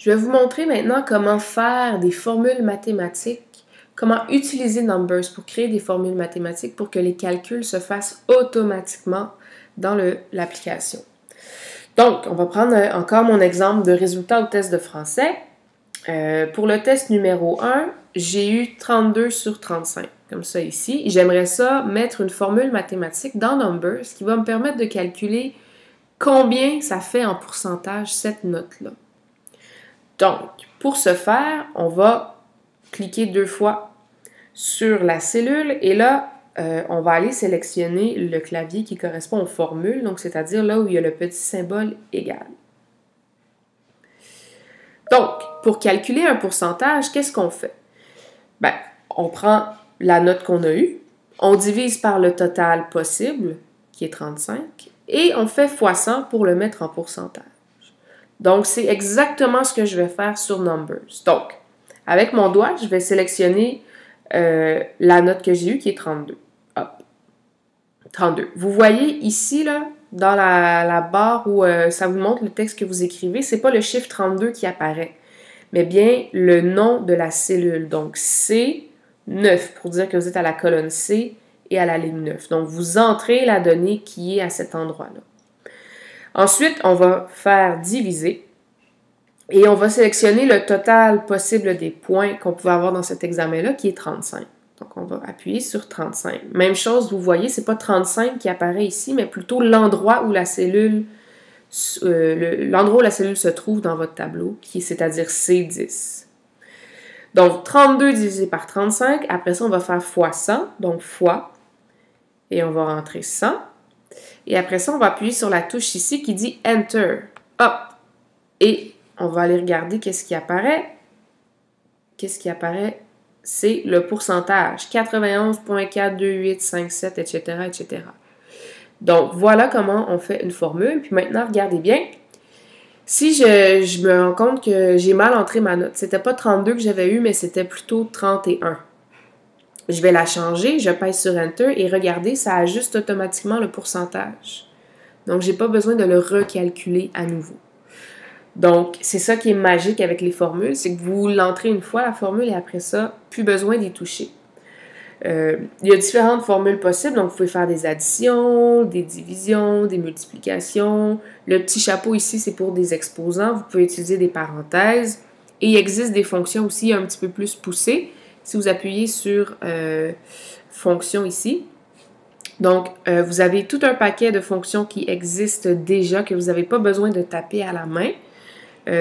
Je vais vous montrer maintenant comment faire des formules mathématiques, comment utiliser Numbers pour créer des formules mathématiques pour que les calculs se fassent automatiquement dans l'application. Donc, on va prendre encore mon exemple de résultat au test de français. Pour le test numéro 1, j'ai eu 32 sur 35, comme ça ici. J'aimerais ça mettre une formule mathématique dans Numbers qui va me permettre de calculer combien ça fait en pourcentage cette note-là. Donc, pour ce faire, on va cliquer 2 fois sur la cellule et là, on va aller sélectionner le clavier qui correspond aux formules, donc c'est-à-dire là où il y a le petit symbole égal. Donc, pour calculer un pourcentage, qu'est-ce qu'on fait? Ben, on prend la note qu'on a eue, on divise par le total possible, qui est 35, et on fait x 100 pour le mettre en pourcentage. Donc, c'est exactement ce que je vais faire sur Numbers. Donc, avec mon doigt, je vais sélectionner la note que j'ai eue, qui est 32. Hop. 32. Vous voyez ici, là, dans la barre où ça vous montre le texte que vous écrivez, c'est pas le chiffre 32 qui apparaît, mais bien le nom de la cellule. Donc, C9, pour dire que vous êtes à la colonne C et à la ligne 9. Donc, vous entrez la donnée qui est à cet endroit-là. Ensuite, on va faire diviser et on va sélectionner le total possible des points qu'on pouvait avoir dans cet examen-là, qui est 35. Donc, on va appuyer sur 35. Même chose, vous voyez, c'est pas 35 qui apparaît ici, mais plutôt l'endroit où la cellule, l'endroit où la cellule se trouve dans votre tableau, c'est-à-dire C10. Donc, 32 divisé par 35. Après ça, on va faire fois 100, donc fois, et on va rentrer 100. Et après ça, on va appuyer sur la touche ici qui dit Enter. Hop! Et on va aller regarder qu'est-ce qui apparaît. Qu'est-ce qui apparaît? C'est le pourcentage. 91,42857, etc., etc. Donc, voilà comment on fait une formule. Puis maintenant, regardez bien. Si je me rends compte que j'ai mal entré ma note, c'était pas 32 que j'avais eu, mais c'était plutôt 31. Je vais la changer, je pèse sur Enter et regardez, ça ajuste automatiquement le pourcentage. Donc, j'ai pas besoin de le recalculer à nouveau. Donc, c'est ça qui est magique avec les formules, c'est que vous l'entrez une fois, la formule, et après ça, plus besoin d'y toucher. Il y a différentes formules possibles, donc vous pouvez faire des additions, des divisions, des multiplications. Le petit chapeau ici, c'est pour des exposants. Vous pouvez utiliser des parenthèses. Et il existe des fonctions aussi un petit peu plus poussées. Si vous appuyez sur Fonction ici, donc vous avez tout un paquet de fonctions qui existent déjà, que vous n'avez pas besoin de taper à la main.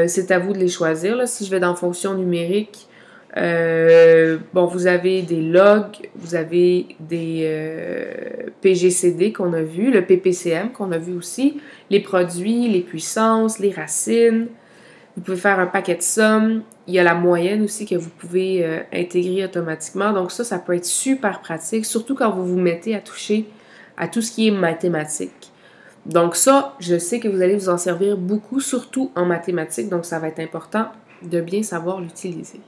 C'est à vous de les choisir. Là. Si je vais dans Fonction numérique, bon, vous avez des logs, vous avez des PGCD qu'on a vu, le PPCM qu'on a vu aussi, les produits, les puissances, les racines. Vous pouvez faire un paquet de sommes. Il y a la moyenne aussi que vous pouvez intégrer automatiquement. Donc ça peut être super pratique, surtout quand vous vous mettez à toucher à tout ce qui est mathématiques. Donc ça, je sais que vous allez vous en servir beaucoup, surtout en mathématiques. Donc ça va être important de bien savoir l'utiliser.